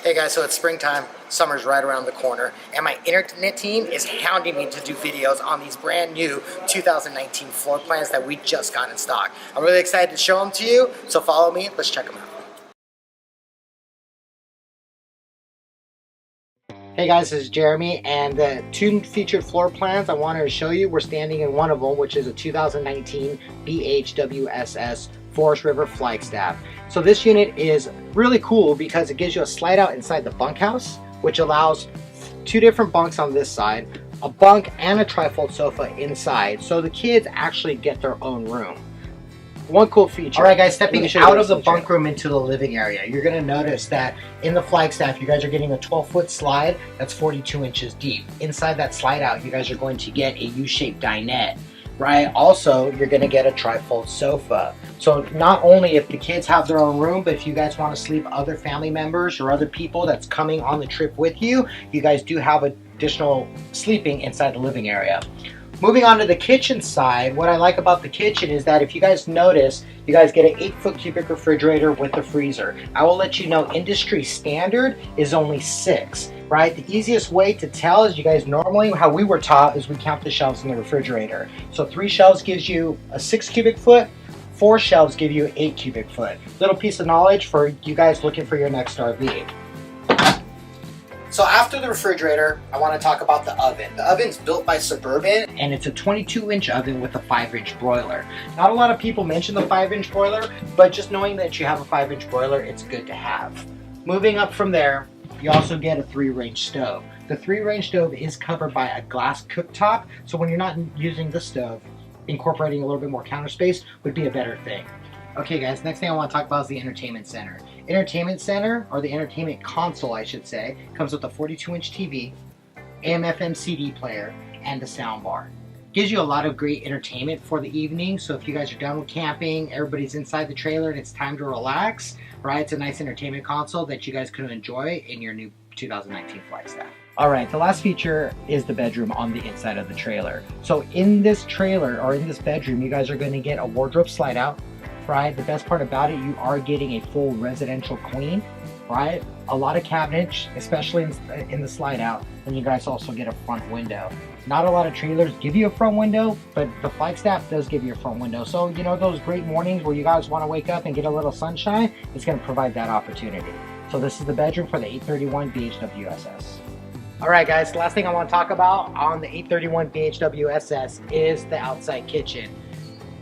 Hey guys, so it's springtime, summer's right around the corner, and my internet team is hounding me to do videos on these brand new 2019 floor plans that we just got in stock. I'm really excited to show them to you, so follow me, let's check them out. Hey guys, this is Jeremy, and the two featured floor plans I wanted to show you, we're standing in one of them, which is a 2019 BHWSS Forest River Flagstaff. So this unit is really cool because it gives you a slide out inside the bunkhouse, which allows two different bunks on this side, a bunk and a trifold sofa inside, so the kids actually get their own room. One cool feature. All right, guys, stepping out of the bunk room into the living area, you're going to notice that in the Flagstaff, you guys are getting a 12-foot slide that's 42 inches deep. Inside that slide out, you guys are going to get a U-shaped dinette, right? Also, you're going to get a trifold sofa. So not only if the kids have their own room, but if you guys want to sleep other family members or other people that's coming on the trip with you, you guys do have additional sleeping inside the living area. Moving on to the kitchen side, what I like about the kitchen is that if you guys notice, you guys get an 8-foot cubic refrigerator with a freezer. I will let you know industry standard is only 6, right? The easiest way to tell is you guys normally, how we were taught is we count the shelves in the refrigerator. So 3 shelves gives you a 6 cubic foot, 4 shelves give you 8 cubic foot. Little piece of knowledge for you guys looking for your next RV. So after the refrigerator, I want to talk about the oven. The oven's built by Suburban, and it's a 22-inch oven with a 5-inch broiler. Not a lot of people mention the 5-inch broiler, but just knowing that you have a 5-inch broiler, it's good to have. Moving up from there, you also get a 3-range stove. The 3-range stove is covered by a glass cooktop, so when you're not using the stove, incorporating a little bit more counter space would be a better thing. Okay guys, next thing I want to talk about is the entertainment center. Entertainment center, or the entertainment console I should say, comes with a 42-inch TV, AM/FM CD player, and a sound bar. Gives you a lot of great entertainment for the evening, so if you guys are done with camping, everybody's inside the trailer and it's time to relax, right? It's a nice entertainment console that you guys can enjoy in your new 2019 Flagstaff. Alright, the last feature is the bedroom on the inside of the trailer. So in this trailer, or in this bedroom, you guys are going to get a wardrobe slide out. Right, the best part about it, you are getting a full residential queen, right? A lot of cabinets, especially in the slide out, and you guys also get a front window. Not a lot of trailers give you a front window, but the Flagstaff does give you a front window. So, you know, those great mornings where you guys want to wake up and get a little sunshine, it's going to provide that opportunity. So this is the bedroom for the 831 BHWSS. All right, guys, the last thing I want to talk about on the 831 BHWSS is the outside kitchen.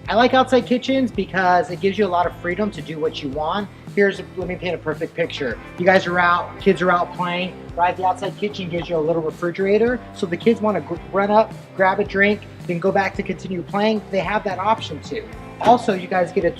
I like outside kitchens because it gives you a lot of freedom to do what you want. Let me paint a perfect picture. You guys are out, kids are out playing, right? The outside kitchen gives you a little refrigerator. So if the kids want to run up, grab a drink, then go back to continue playing, they have that option too. Also, you guys get a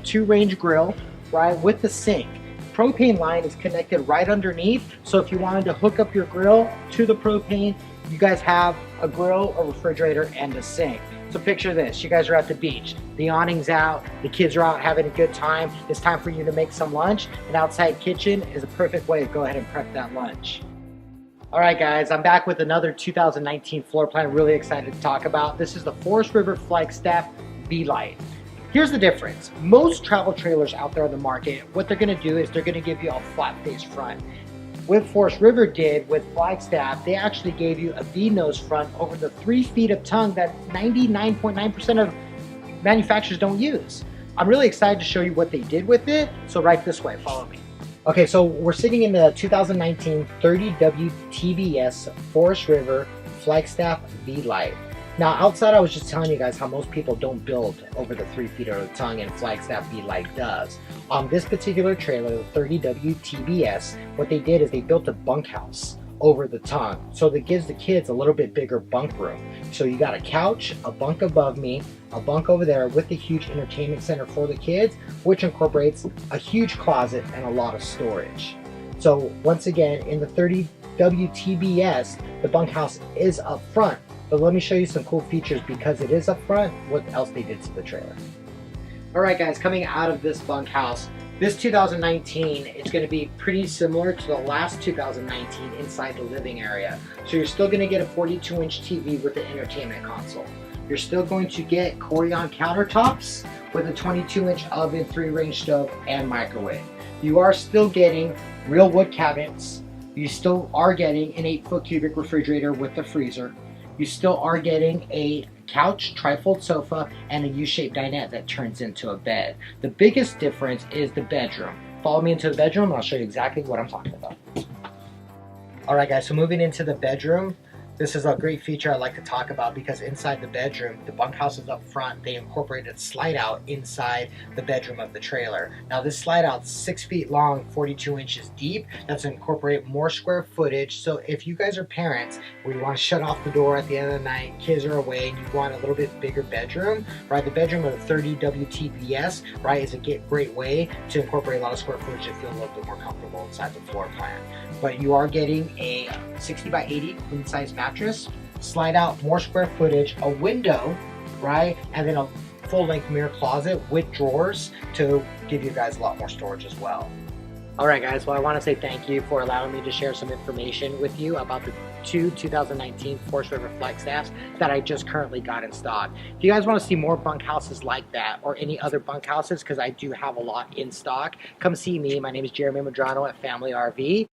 two-range grill, right, with the sink. Propane line is connected right underneath. So if you wanted to hook up your grill to the propane, you guys have a grill, a refrigerator, and a sink. So picture this, you guys are at the beach, the awning's out, the kids are out having a good time, it's time for you to make some lunch. An outside kitchen is a perfect way to go ahead and prep that lunch. All right guys, I'm back with another 2019 floor plan I'm really excited to talk about. This is the Forest River Flagstaff lite. Here's the difference. Most travel trailers out there on the market, what they're gonna do is they're gonna give you a flat face front. What Forest River did with Flagstaff, they actually gave you a V-nose front over the 3 feet of tongue that 99.9% of manufacturers don't use. I'm really excited to show you what they did with it, so right this way, follow me. Okay, so we're sitting in the 2019 30W TBS Forest River Flagstaff lite. Now outside I was just telling you guys how most people don't build over the 3 feet of the tongue, and Flagstaff lite does. On this particular trailer, the 30W TBS, what they did is they built a bunkhouse over the tongue. So that gives the kids a little bit bigger bunk room. So you got a couch, a bunk above me, a bunk over there with a huge entertainment center for the kids, which incorporates a huge closet and a lot of storage. So once again, in the 30W TBS, the bunkhouse is up front. But let me show you some cool features because it is up front, what else they did to the trailer. Alright guys, coming out of this bunkhouse, this 2019 is going to be pretty similar to the last 2019 inside the living area. So you're still going to get a 42-inch TV with the entertainment console. You're still going to get Corian countertops with a 22-inch oven, 3-range stove, and microwave. You are still getting real wood cabinets. You still are getting an 8-foot cubic refrigerator with the freezer. You still are getting a couch, trifold sofa, and a U-shaped dinette that turns into a bed. The biggest difference is the bedroom. Follow me into the bedroom and I'll show you exactly what I'm talking about. Alright guys, so moving into the bedroom, this is a great feature I like to talk about because inside the bedroom, the bunkhouse is up front. They incorporated slide out inside the bedroom of the trailer. Now this slide out's 6 feet long, 42 inches deep. That's to incorporate more square footage. So if you guys are parents where you want to shut off the door at the end of the night, kids are away, and you want a little bit bigger bedroom, right? The bedroom of a 30 WTBS, right, is a great way to incorporate a lot of square footage and feel a little bit more comfortable inside the floor plan. But you are getting a 60 by 80 queen size mattress, slide out more square footage, a window, right, and then a full length mirror closet with drawers to give you guys a lot more storage as well. Alright guys, well I want to say thank you for allowing me to share some information with you about the two 2019 Forest River Flagstaffs that I just currently got in stock. If you guys want to see more bunkhouses like that or any other bunkhouses, because I do have a lot in stock, come see me. My name is Jeremy Madrano at Family RV.